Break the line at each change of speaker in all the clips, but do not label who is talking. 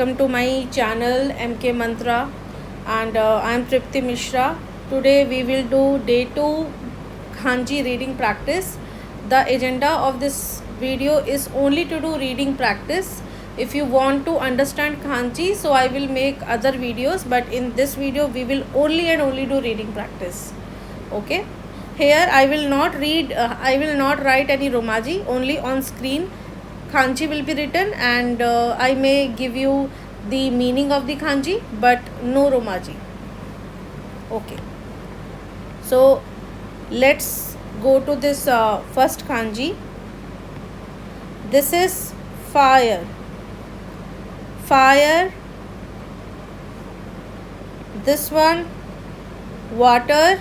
Welcome to my channel MK Mantra, and I am Tripti Mishra. Today we will do day 2 Kanji reading practice. The agenda of this video is only to do reading practice. If you want to understand Kanji, so I will make other videos, but in this video we will only and only do reading practice. Okay, here I will not read, I will not write any Romaji, only on screen Kanji will be written, and I may give you the meaning of the Kanji, but no Romaji. Okay, so let's go to this first Kanji. This is fire. Fire. This one, water.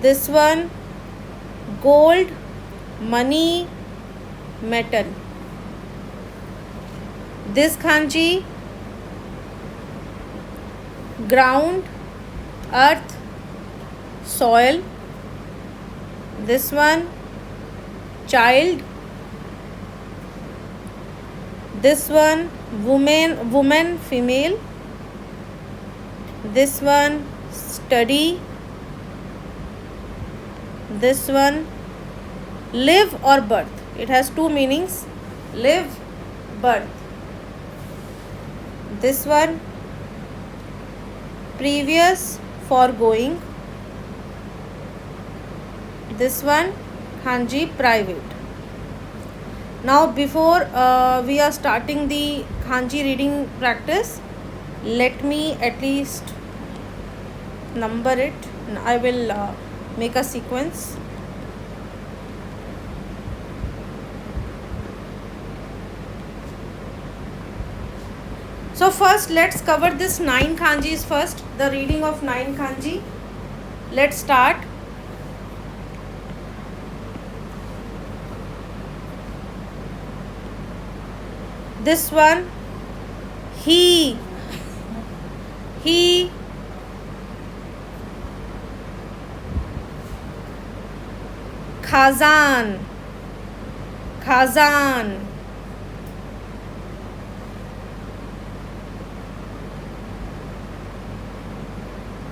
This one, gold, money, metal. This Kanji, ground, earth, soil. This one, child. This one, woman, female. This one, study. This one, live or birth. It has two meanings: live, birth. This one, previous, foregoing. This one, Kanji, private. Now before we are starting the Kanji reading practice, let me at least number it. I will make a sequence. So first let's cover this 9 Kanjis first, the reading of 9 Kanji. Let's start. This one, he, khazan,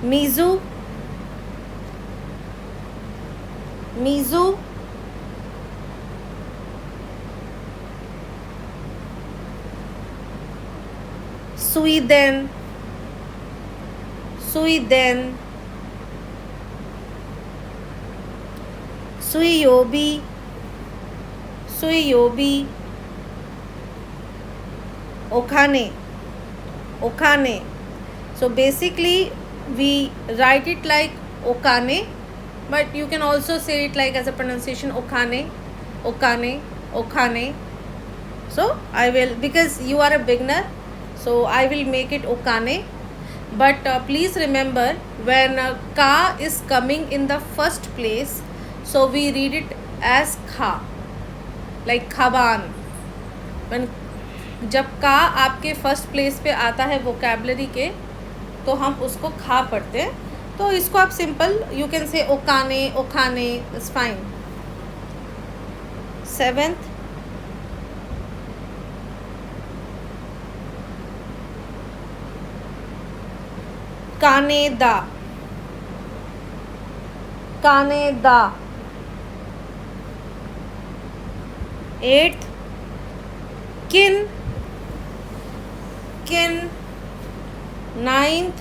mizu, Sweden, Suyobi, Okane. So basically we write it like Okane, but you can also say it like as a pronunciation Okane. So I will, because you are a beginner, so I will make it Okane. But please remember, when ka is coming in the first place, so we read it as kha, like khaban. When जब का आपके first place पे आता है vocabulary के, तो हम उसको खा पढ़ते हैं. तो इसको आप सिंपल, यू कैन से ओकाने, इट्स फाइन. 7th, कानेदा. 8th, kin. 9th,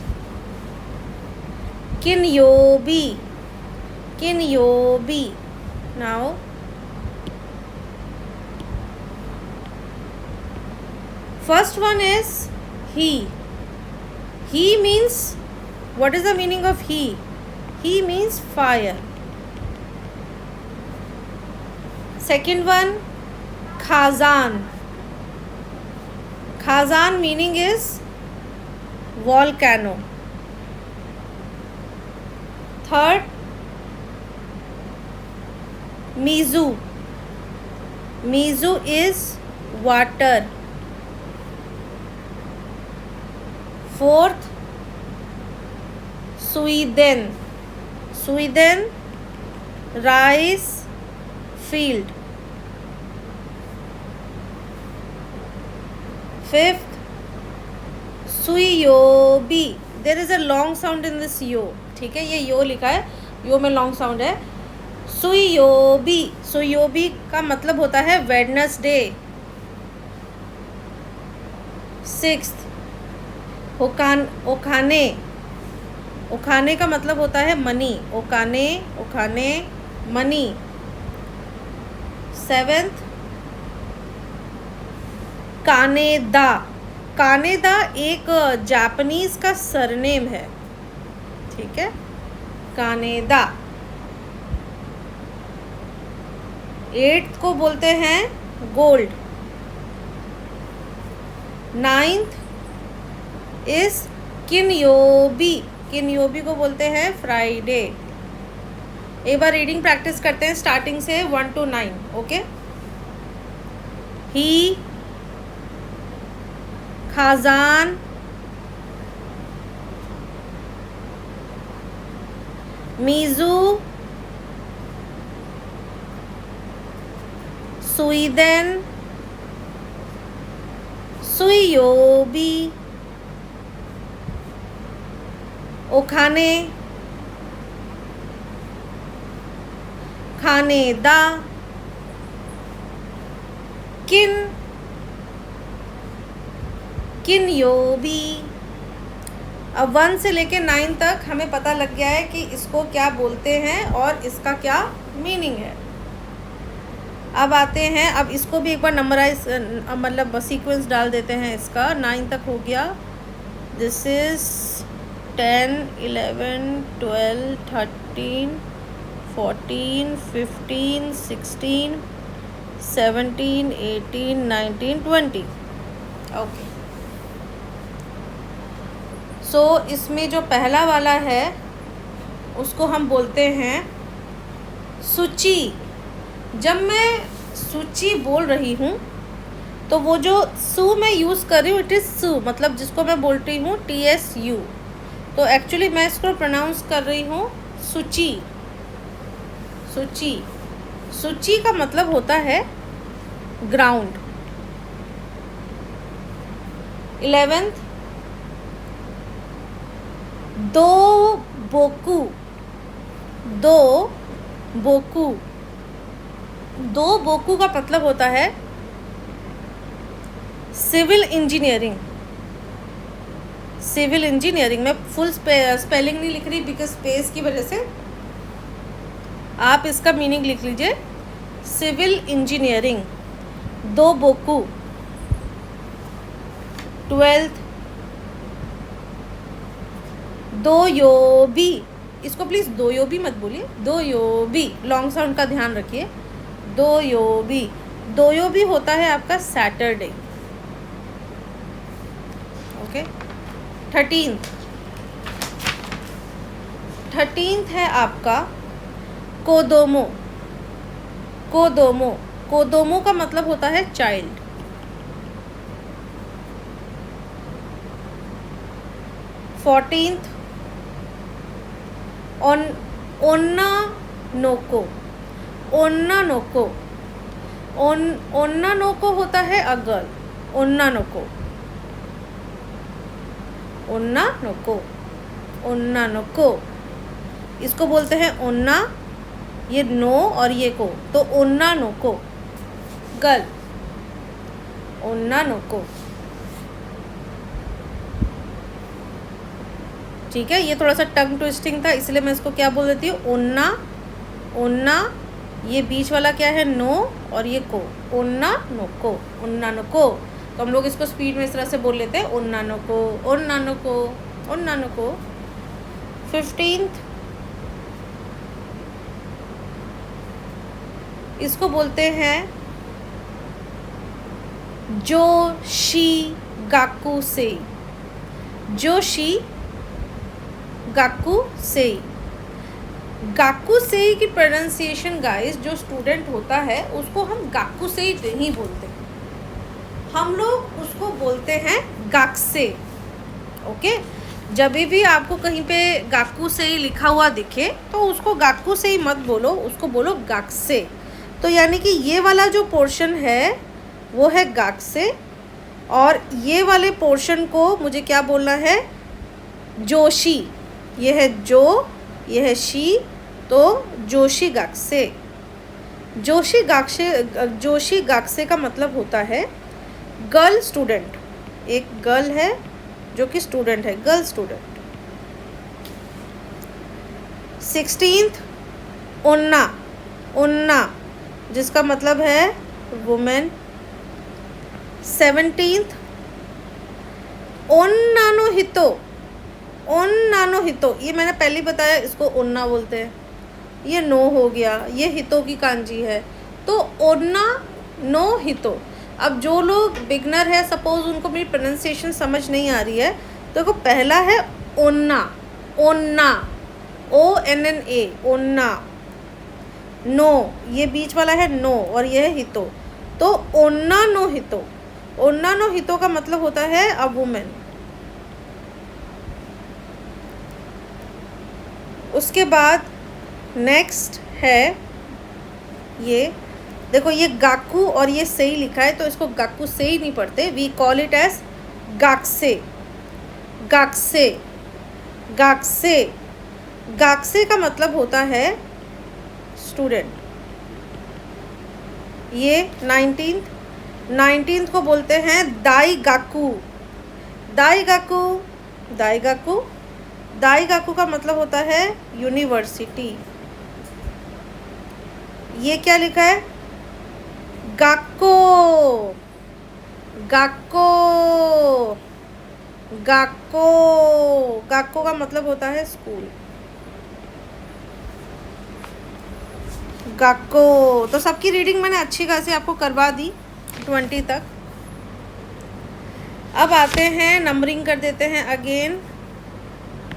kinyobi. Now first one is he. He means, what is the meaning of he? He means fire. Second one, khazan. Meaning is volcano. Third, mizu. Is water. Fourth, Sweden, rice field. Fifth सुयोबी, there is a long sound in this यो, ठीक है, ये यो लिखा है, यो में long sound है। सुयोबी, सुयोबी का मतलब होता है वेडनेसडे। सिक्स्थ ओखाने, ओखाने का मतलब होता है मनी, ओखाने, ओखाने मनी। सेवेंथ कानेदा, कानेदा एक जापानीज का सरनेम है, ठीक है, कानेदा। एट्थ को बोलते हैं गोल्ड। नाइन्थ इज किनयोबी, किनयोबी को बोलते हैं फ्राइडे। एक बार रीडिंग प्रैक्टिस करते हैं स्टार्टिंग से 1 to 9, ओके। ही खाजान, मीजू स्वीडन, सुयोबी, ओखाने, खानेदा, किनयोबी। अब 1 से लेके 9 तक हमें पता लग गया है कि इसको क्या बोलते हैं और इसका क्या मीनिंग है। अब आते हैं, अब इसको भी एक बार नंबराइज मतलब सीक्वेंस डाल देते हैं इसका। 9 तक हो गया, दिस इज़ 10, 11, 12, 13, 14, 15, 16, 17, 18, 19, 20, ओके। सो इसमें जो पहला वाला है उसको हम बोलते हैं सूची। जब मैं सूची बोल रही हूँ तो वो जो सू मैं यूज़ कर रही हूँ, इट इज़ सू, मतलब जिसको मैं बोलती हूँ TSU, तो एक्चुअली मैं इसको प्रोनाउंस कर रही हूँ सूची, सूची। सूची का मतलब होता है ग्राउंड। 11th दो बोकू, दो बोकू, दो बोकू का मतलब होता है सिविल इंजीनियरिंग। सिविल इंजीनियरिंग में फुल स्पेलिंग नहीं लिख रही बिकॉज स्पेस की वजह से, आप इसका मीनिंग लिख लीजिए सिविल इंजीनियरिंग, दो बोकू। 12th दो योबी, इसको प्लीज़ दो योबी मत बोलिए, दो योबी, लॉन्ग साउंड का ध्यान रखिए। दो योबी, दो योबी होता है आपका सैटरडे, ओके। 13th है आपका कोदोमो, कोदोमो, कोदोमो का मतलब होता है चाइल्ड। 14th ओन्ना नोको, ओन्ना नोको, ओन्ना नोको होता है अ गर्ल, ओन्ना नोको, ओन्ना नोको, ओन्ना नोको, इसको बोलते हैं ओन्ना, ये नो और ये को, तो ओन्ना नोको गर्ल, ओन्ना नोको, ठीक है। ये थोड़ा सा टंग ट्विस्टिंग था इसलिए मैं इसको क्या बोल देती हूँ, ओन्ना, ओन्ना, ये बीच वाला क्या है नो और ये को, ओन्ना नोको, ओन्ना नोको। तो हम लोग इसको स्पीड में इस तरह से बोल लेते हैं, ओन्ना नोको, ओन्ना नोको, ओन्ना नोको। 15th इसको बोलते हैं जोशी गाकू से, जोशी गाकू से। गाकू से की प्रोनाउंसिएशन गाइस, जो स्टूडेंट होता है उसको हम गाकू से नहीं बोलते, हम लोग उसको बोलते हैं गाकसे, ओके। जब भी आपको कहीं पे गाकू से ही लिखा हुआ दिखे तो उसको गाकू से ही मत बोलो, उसको बोलो गाकसे। तो यानी कि ये वाला जो पोर्शन है वो है गाकसे, और ये वाले पोर्शन को मुझे क्या बोलना है, जोशी। ये है जो, ये है शी, तो जोशी गाक्से। जोशी गाक्से का मतलब होता है गर्ल स्टूडेंट। एक गर्ल है जो कि स्टूडेंट है, गर्ल स्टूडेंट। 16th ओन्ना, ओन्ना जिसका मतलब है वुमेन। 17th ओन्नानो हितो, ओन्नानो हितो, ये मैंने पहले बताया, इसको ओन्ना बोलते हैं। ये नो हो गया, ये हितो की कांजी है, तो ओन्ना नो हितो। अब जो लोग बिगनर है, सपोज उनको मेरी प्रोनाउंसिएशन समझ नहीं आ रही है, तो देखो पहला है ओन्ना, ओन्ना, ONNA, ओन्ना। नो, ये बीच वाला है नो, और ये है हितो, तो ओन्ना नो हितो। ओन्ना नो हितो का मतलब होता है अ वुमेन। उसके बाद नेक्स्ट है ये, देखो ये गाकू और ये सही लिखा है, तो इसको गाकू से ही नहीं पढ़ते, वी कॉल इट एज गाक्से, गाक्से, गाक्से। गाक्से का मतलब होता है स्टूडेंट। ये 19th को बोलते हैं दाई गाकू, दाई गाकू, दाई गाकू। दाई गाकू का मतलब होता है यूनिवर्सिटी। ये क्या लिखा है, गाक्को, गाक्को, गाक्को। गाक्को का मतलब होता है स्कूल, गाक्को। तो सबकी रीडिंग मैंने अच्छी खासी आपको करवा दी 20 तक। अब आते हैं, नंबरिंग कर देते हैं अगेन।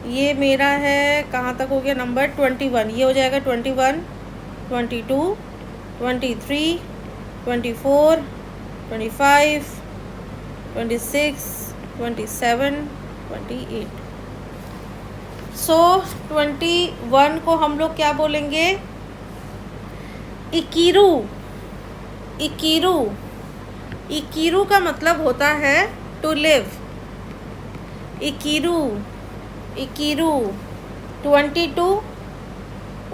ये मेरा है, कहाँ तक हो गया नंबर 21, ये हो जाएगा 21, 22, 23, 24, 25, 26, 27, 28। सो 21 को हम लोग क्या बोलेंगे, इकीरू, इकीरू। इकीरू का मतलब होता है टू लिव, इकीरू, इकीरू। 22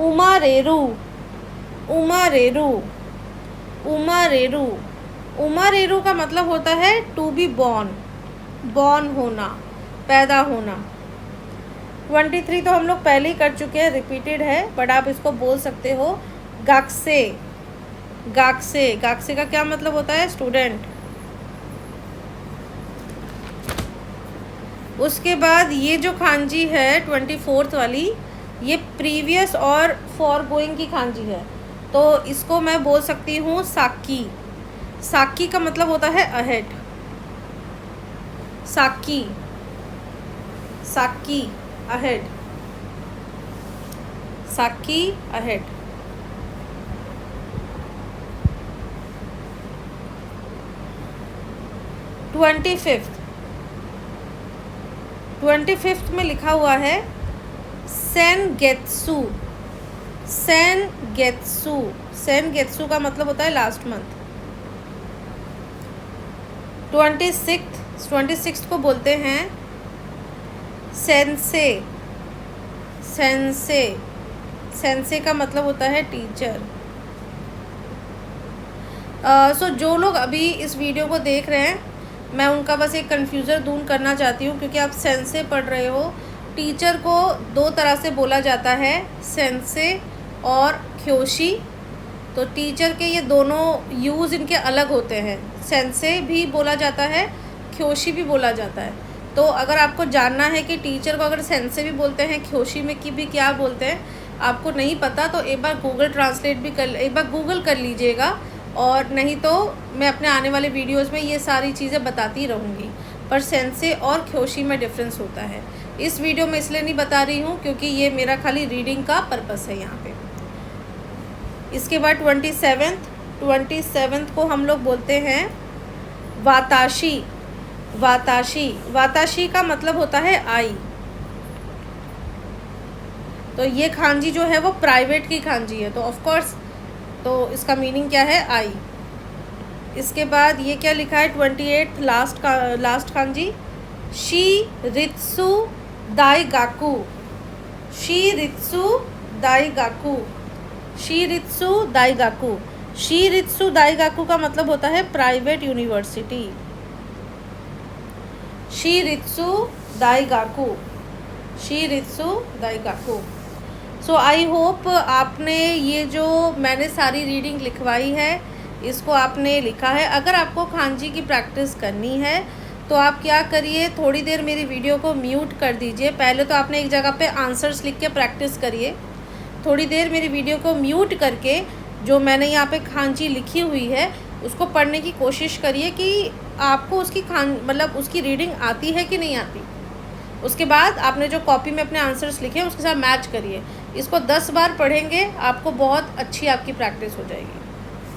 उमारेरू, उमारेरू, उमारेरू। उमारेरू का मतलब होता है टू बी बॉर्न, बॉर्न होना, पैदा होना। 23 तो हम लोग पहले ही कर चुके हैं, रिपीटेड है, बट आप इसको बोल सकते हो गाक्से, गाक्से। गाक्से का क्या मतलब होता है, स्टूडेंट। उसके बाद ये जो खांजी है 24th वाली, ये प्रीवियस और फॉर गोइंग की खांजी है, तो इसको मैं बोल सकती हूँ साकी। साकी का मतलब होता है अहेड, साकी, साकी अहेड, साकी अहेड। ट्वेंटी फिफ्थ में लिखा हुआ है सेनगेत्सु, सेनगेत्सु। सेनगेत्सु का मतलब होता है लास्ट मंथ। 26th को बोलते हैं सेंसे, सेंसे। सेंसे का मतलब होता है टीचर। सो जो लोग अभी इस वीडियो को देख रहे हैं, मैं उनका बस एक कन्फ्यूज़न दूर करना चाहती हूँ, क्योंकि आप सेंसे पढ़ रहे हो। टीचर को दो तरह से बोला जाता है, सेंसे और ख्योशी। तो टीचर के ये दोनों यूज़ इनके अलग होते हैं, सेंसे भी बोला जाता है, ख्योशी भी बोला जाता है। तो अगर आपको जानना है कि टीचर को अगर सेंसे भी बोलते हैं, ख्योशी में की भी क्या बोलते हैं, आपको नहीं पता, तो एक बार गूगल ट्रांसलेट भी कर, एक बार गूगल कर लीजिएगा, और नहीं तो मैं अपने आने वाले वीडियोस में ये सारी चीज़ें बताती रहूँगी। पर सेंसे और ख्योशी में डिफरेंस होता है। इस वीडियो में इसलिए नहीं बता रही हूँ क्योंकि ये मेरा खाली रीडिंग का पर्पस है यहाँ पे। इसके बाद 27th को हम लोग बोलते हैं वाताशी, वाताशी। वाताशी का मतलब होता है आई। तो ये खांजी जो है वो प्राइवेट की खांजी है, तो ऑफ कोर्स तो इसका मीनिंग क्या है, आई। इसके बाद ये क्या लिखा है 28th लास्ट कांजी, शी रित्सु दाइगाकू, शी रित्सु दाइगाकू, शी रित्सु दाइगाकू। शी रित्सु दाइगाकू का मतलब होता है प्राइवेट यूनिवर्सिटी, शी रित्सु दाइगाकू, शी रित्सु दाइगाकू। सो आई होप आपने ये जो मैंने सारी रीडिंग लिखवाई है इसको आपने लिखा है। अगर आपको खांजी की प्रैक्टिस करनी है तो आप क्या करिए, थोड़ी देर मेरी वीडियो को म्यूट कर दीजिए। पहले तो आपने एक जगह पे आंसर्स लिख के प्रैक्टिस करिए, थोड़ी देर मेरी वीडियो को म्यूट करके जो मैंने यहाँ पे खांजी लिखी हुई है उसको पढ़ने की कोशिश करिए कि आपको उसकी मतलब उसकी रीडिंग आती है कि नहीं आती। उसके बाद आपने जो कॉपी में अपने आंसर्स लिखे हैं उसके साथ मैच करिए। इसको 10 बार पढ़ेंगे, आपको बहुत अच्छी आपकी प्रैक्टिस हो जाएगी।